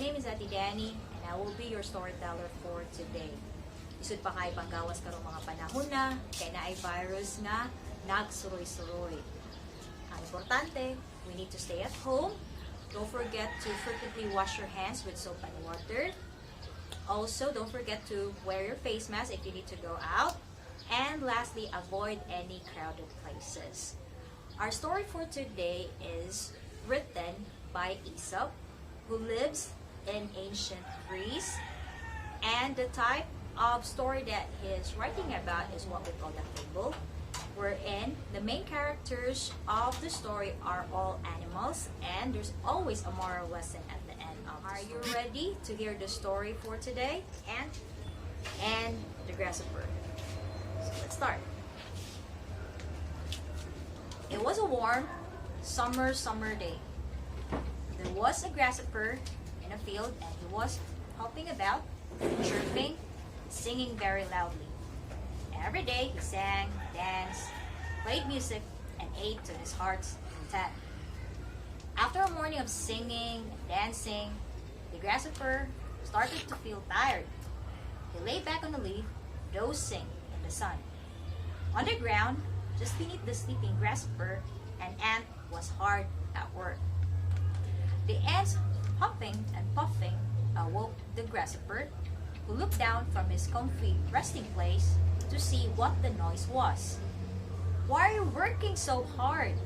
name is Ate Dannie, and I will be your storyteller for today. Isud pa kay panggawas karong mga panahon na, kay na ay virus nga nagsuroy-suroy. Ang importante, we need to stay at home. Don't forget to frequently wash your hands with soap and water. Also, don't forget to wear your face mask if you need to go out. And lastly, avoid any crowded places. Our story for today is written by Aesop, who lives in ancient Greece. And the type of story that he is writing about is what we call the fable, wherein the main characters of the story are all animals, and there's always a moral lesson at the end of the story. Are you ready to hear the story for today? Ant and the Grasshopper. So let's start. It was a warm summer day. There was a grasshopper in a field, and he was hopping about, chirping, singing very loudly. Every day he sang, danced, played music, and ate to his heart's content. After a morning of singing and dancing, the grasshopper started to feel tired. He lay back on a leaf, dozing in the sun. On the ground, just beneath the sleeping grasshopper, an ant was hard at work. The ants, huffing and puffing, awoke the grasshopper, who looked down from his comfy resting place to see what the noise was. "Why are you working so hard?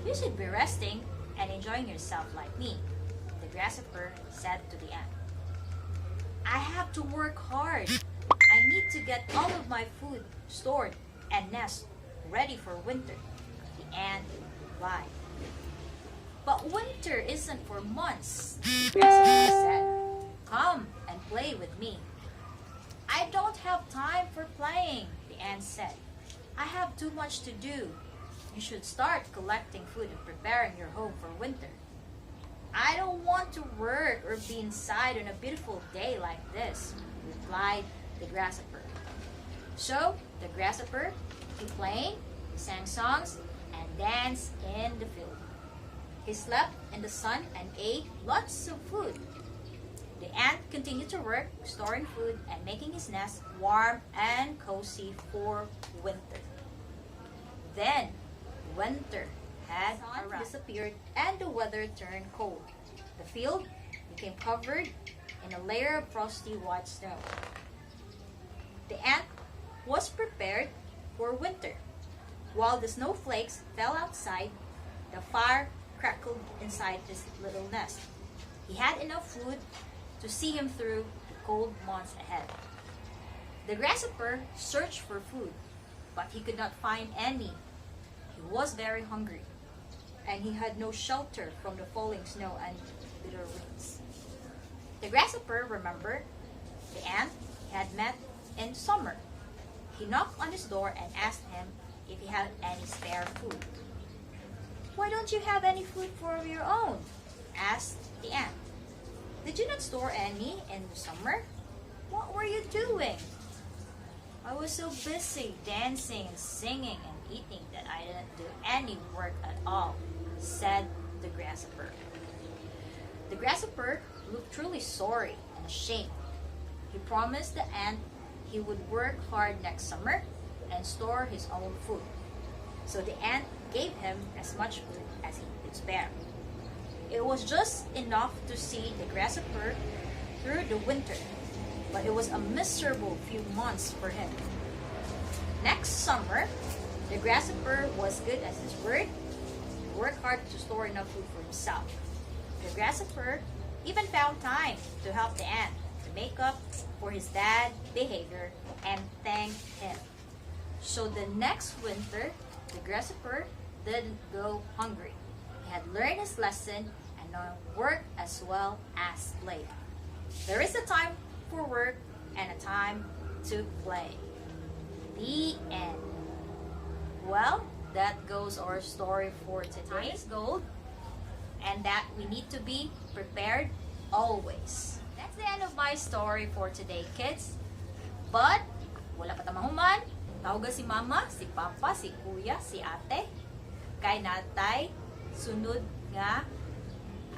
You should be resting and enjoying yourself like me," the grasshopper said to the ant. "I have to work hard. I need to get all of my food stored and nest ready for winter," the ant replied. "But winter isn't for months," the grasshopper said. "Come and play with me." "I don't have time for playing," the ant said. "I have too much to do. You should start collecting food and preparing your home for winter." "I don't want to work or be inside on a beautiful day like this," replied the grasshopper. So the grasshopper kept playing, he sang songs, and danced in the field. He slept in the sun and ate lots of food. The ant continued to work, storing food and making his nest warm and cozy for winter. Then, winter had disappeared and the weather turned cold. The field became covered in a layer of frosty white snow. The ant was prepared for winter. While the snowflakes fell outside, the fire crackled inside his little nest. He had enough food to see him through the cold months ahead. The grasshopper searched for food, but he could not find any. He was very hungry, and he had no shelter from the falling snow and bitter winds. The grasshopper remembered the ant he had met in summer. He knocked on his door and asked him if he had any spare food. "Why don't you have any food for your own?" asked the ant. "Did you not store any in the summer? What were you doing?" "I was so busy dancing and singing and eating that I didn't do any work at all," said the grasshopper. The grasshopper looked truly sorry and ashamed. He promised the ant he would work hard next summer and store his own food. So the ant gave him as much food as he could spare. It was just enough to see the grasshopper through the winter, but it was a miserable few months for him. Next summer, the grasshopper was good as his word. He worked hard to store enough food for himself. The grasshopper even found time to help the ant to make up for his bad behavior and thank him. So the next winter, the grasshopper didn't go hungry. He had learned his lesson and now worked as well as play. There is a time for work and a time to play. The end. Well, that goes our story for today. Time is gold, and that we need to be prepared always. That's the end of my story for today, kids. But, wala pa tamahuman. Tawagan si mama, si papa, si kuya, si ate. Kay natay, sunod nga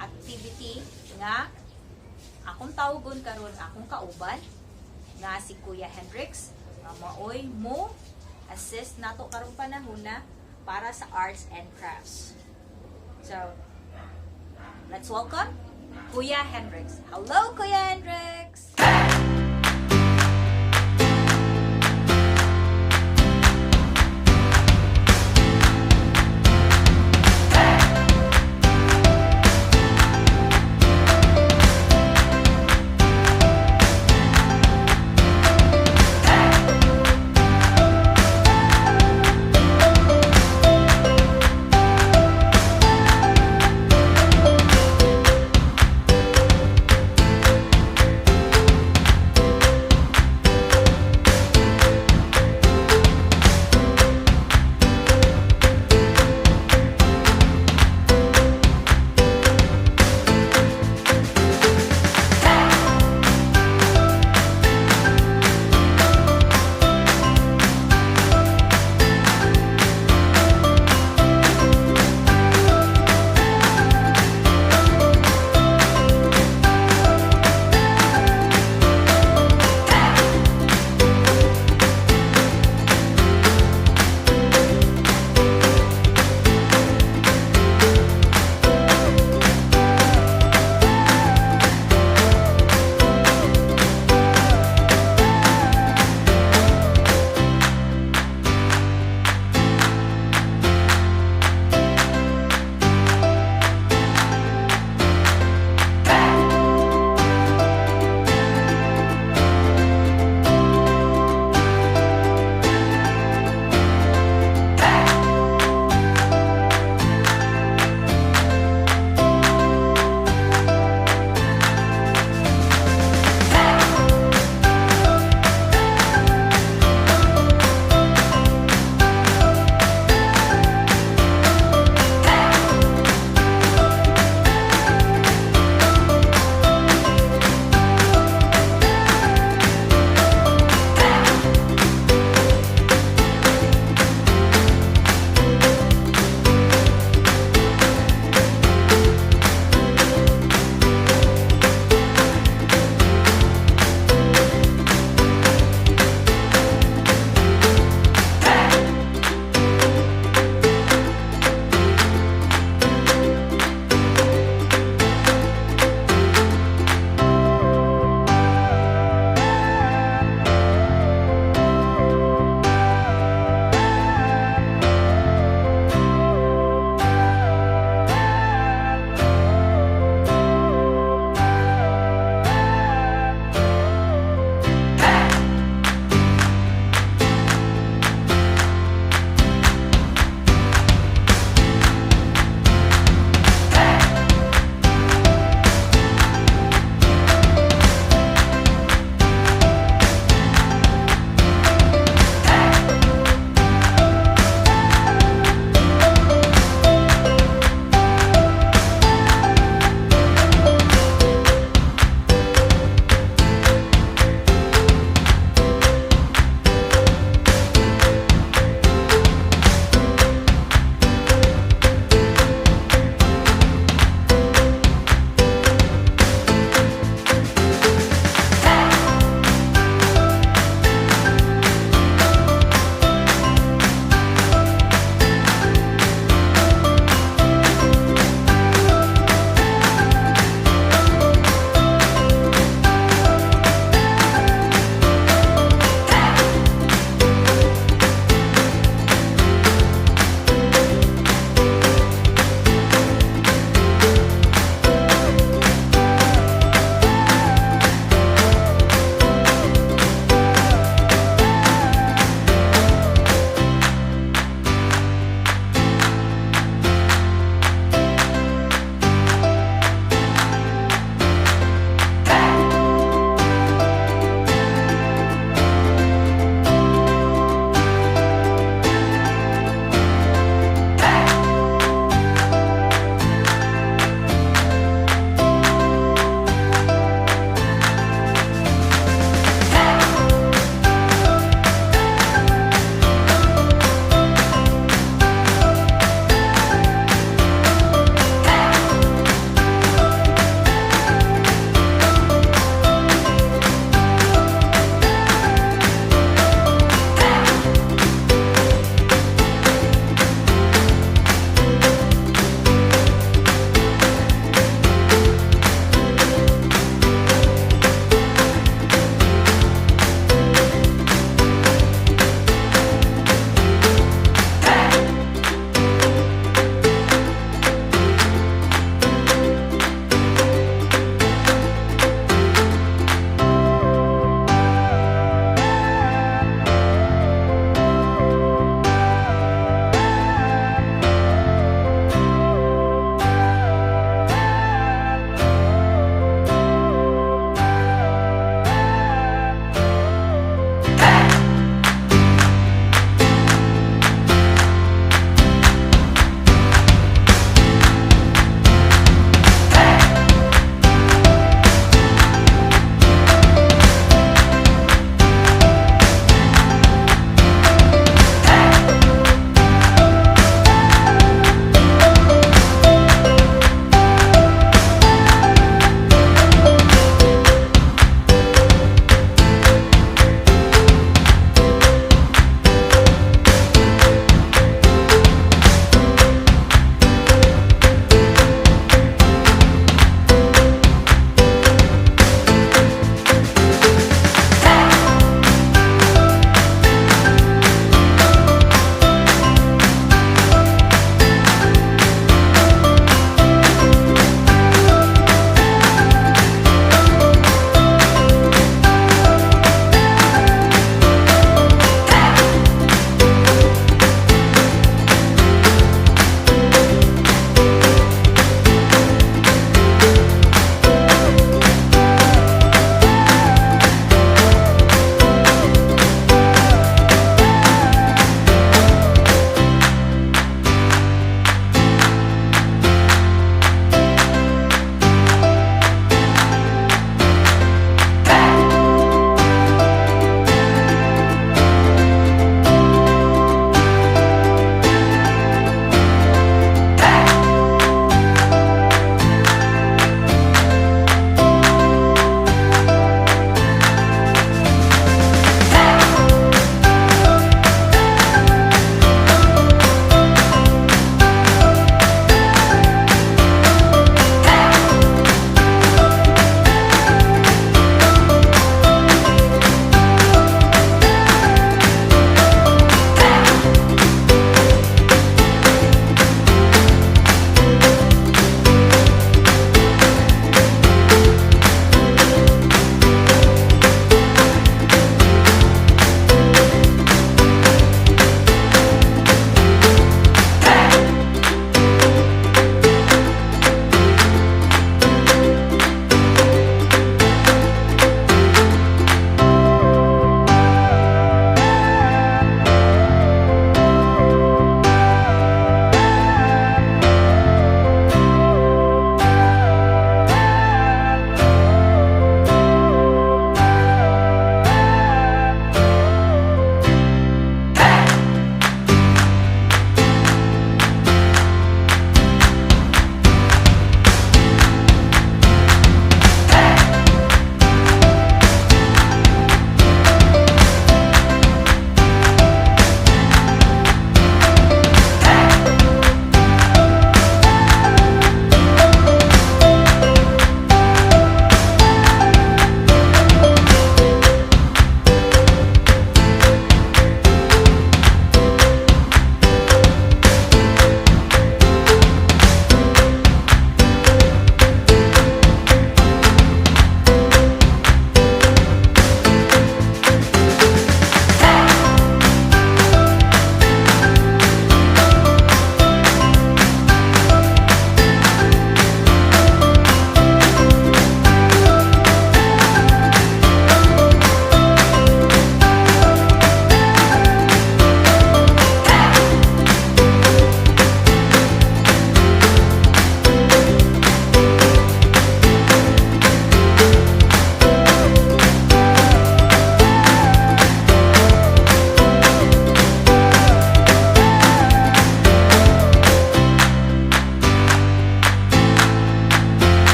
activity nga akong tawagon karon akong kauban nga si Kuya Hendrix nga maoy mo assist nato karong panahon para sa arts and crafts. So, let's welcome Kuya Hendrix. Hello, Kuya Hendrix!